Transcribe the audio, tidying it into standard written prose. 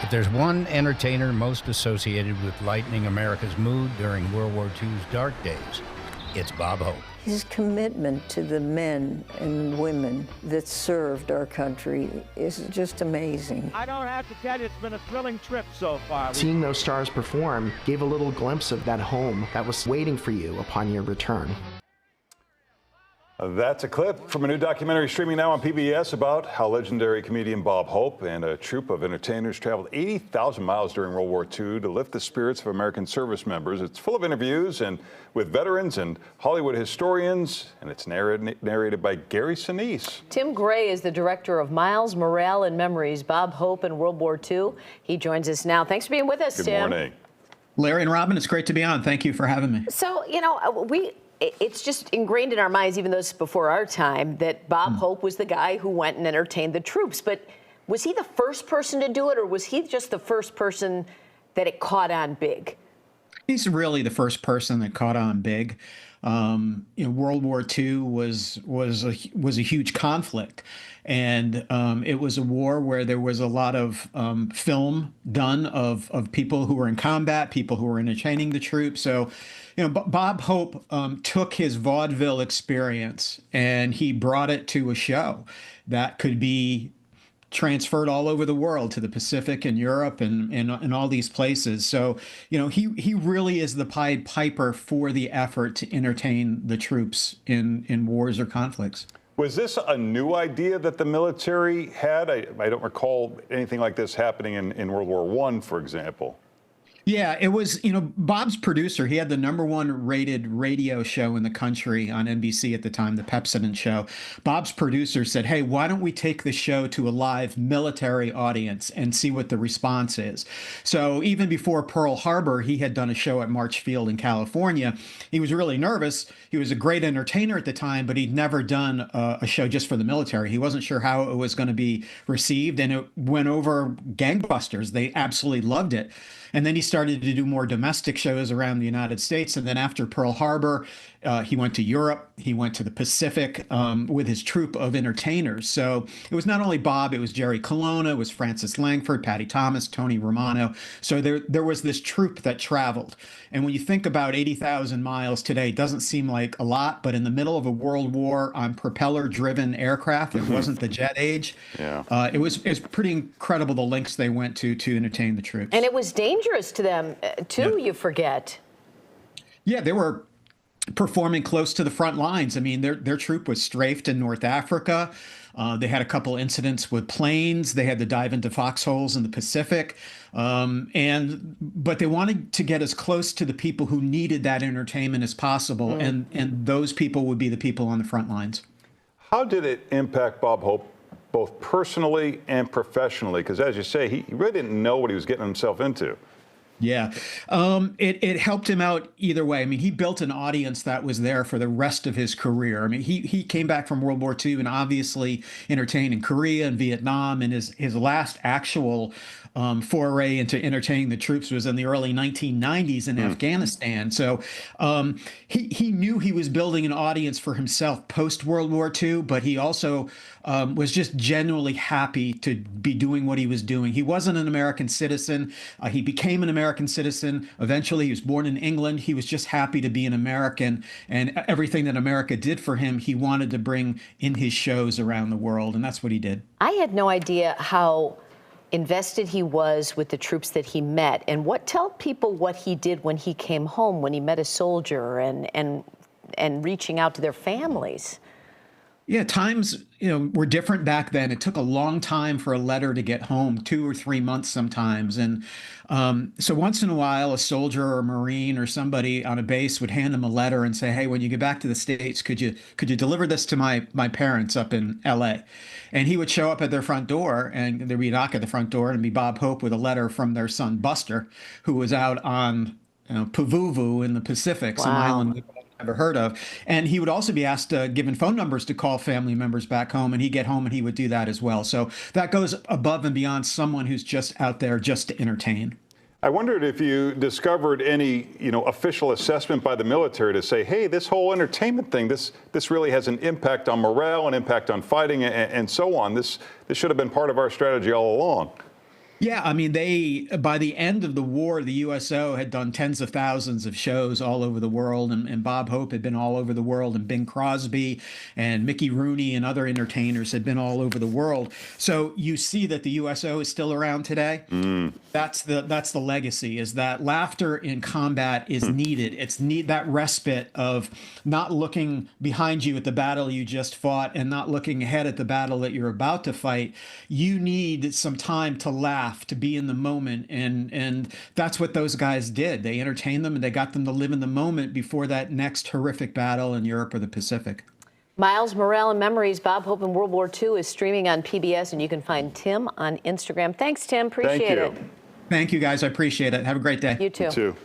If there's one entertainer most associated with lightening America's mood during World War II's dark days, it's Bob Hope. His commitment to the men and women that served our country is just amazing. I don't have to tell you, it's been a thrilling trip so far. Seeing those stars perform gave a little glimpse of that home that was waiting for you upon your return. That's a clip from a new documentary streaming now on PBS about how legendary comedian Bob Hope and a troupe of entertainers traveled 80,000 miles during World War II to lift the spirits of American service members. It's full of interviews and with veterans and Hollywood historians, and it's narrated by Gary Sinise. Tim Gray is the director of Miles, Morale, and Memories, Bob Hope and World War II. He joins us now. Thanks for being with us, Good Tim. morning. Larry and Robin, it's great to be on. Thank you for having me. So, it's just ingrained in our minds, even though it's before our time, that Bob Hope was the guy who went and entertained the troops. But was he the first person to do it, or was he just the first person that it caught on big? He's really the first person that caught on big. World War II was a huge conflict, and it was a war where there was a lot of film done of people who were in combat, people who were entertaining the troops. So, Bob Hope took his vaudeville experience and he brought it to a show that could be transferred all over the world, to the Pacific and Europe and all these places. So, he really is the Pied Piper for the effort to entertain the troops in wars or conflicts. Was this a new idea that the military had? I don't recall anything like this happening in World War I, for example. Yeah, it was, Bob's producer. He had the #1 rated radio show in the country on NBC at the time, the Pepsodent Show. Bob's producer said, hey, why don't we take the show to a live military audience and see what the response is? So even before Pearl Harbor, he had done a show at March Field in California. He was really nervous. He was a great entertainer at the time, but he'd never done a show just for the military. He wasn't sure how it was going to be received, and it went over gangbusters. They absolutely loved it. And then he started to do more domestic shows around the United States. And then after Pearl Harbor, he went to Europe. He went to the Pacific with his troupe of entertainers. So it was not only Bob, it was Jerry Colonna, it was Francis Langford, Patty Thomas, Tony Romano. So there was this troupe that traveled. And when you think about 80,000 miles today, it doesn't seem like a lot, but in the middle of a world war on propeller-driven aircraft, it wasn't the jet age. Yeah. It was pretty incredible the lengths they went to entertain the troops. And it was dangerous to them, too, Yeah. you forget. Yeah, they were performing close to the front lines. I mean, their troop was strafed in North Africa. They had a couple incidents with planes. They had to dive into foxholes in the Pacific. But they wanted to get as close to the people who needed that entertainment as possible. And those people would be the people on the front lines. How did it impact Bob Hope, both personally and professionally? Because as you say, he really didn't know what he was getting himself into. Yeah, it helped him out either way. I mean, he built an audience that was there for the rest of his career. I mean, he came back from World War II and obviously entertained in Korea and Vietnam, and his last actual foray into entertaining the troops was in the early 1990s in Afghanistan. So he knew he was building an audience for himself post World War II, but he also was just genuinely happy to be doing what he was doing. He wasn't an American citizen. He became an American citizen. Eventually, he was born in England. He was just happy to be an American, and everything that America did for him, he wanted to bring in his shows around the world, and that's what he did. I had no idea how invested he was with the troops that he met. And tell people what he did when he came home, when he met a soldier, and reaching out to their families. Yeah, times were different back then. It took a long time for a letter to get home, 2 or 3 months sometimes. And so once in a while, a soldier or a Marine or somebody on a base would hand him a letter and say, hey, when you get back to the States, could you deliver this to my parents up in LA? And he would show up at their front door, and there'd be a knock at the front door, and it'd be Bob Hope with a letter from their son Buster, who was out on Pavuvu in the Pacific, some island never heard of. And he would also be asked, given phone numbers, to call family members back home, and he'd get home and he would do that as well. So that goes above and beyond someone who's just out there just to entertain. I wondered if you discovered any, official assessment by the military to say, hey, this whole entertainment thing, this really has an impact on morale, an impact on fighting, and so on. This should have been part of our strategy all along. Yeah, I mean, by the end of the war, the USO had done tens of thousands of shows all over the world, and Bob Hope had been all over the world, and Bing Crosby and Mickey Rooney and other entertainers had been all over the world. So you see that the USO is still around today. That's the legacy, is that laughter in combat is needed. It's that respite of not looking behind you at the battle you just fought and not looking ahead at the battle that you're about to fight. You need some time to laugh, to be in the moment, and that's what those guys did. They entertained them and they got them to live in the moment before that next horrific battle in Europe or the Pacific. Miles Morale and Memories, Bob Hope in World War II is streaming on PBS, and you can find Tim on Instagram. Thanks, Tim. Appreciate it. Thank you, guys. I appreciate it. Have a great day. You too. You too.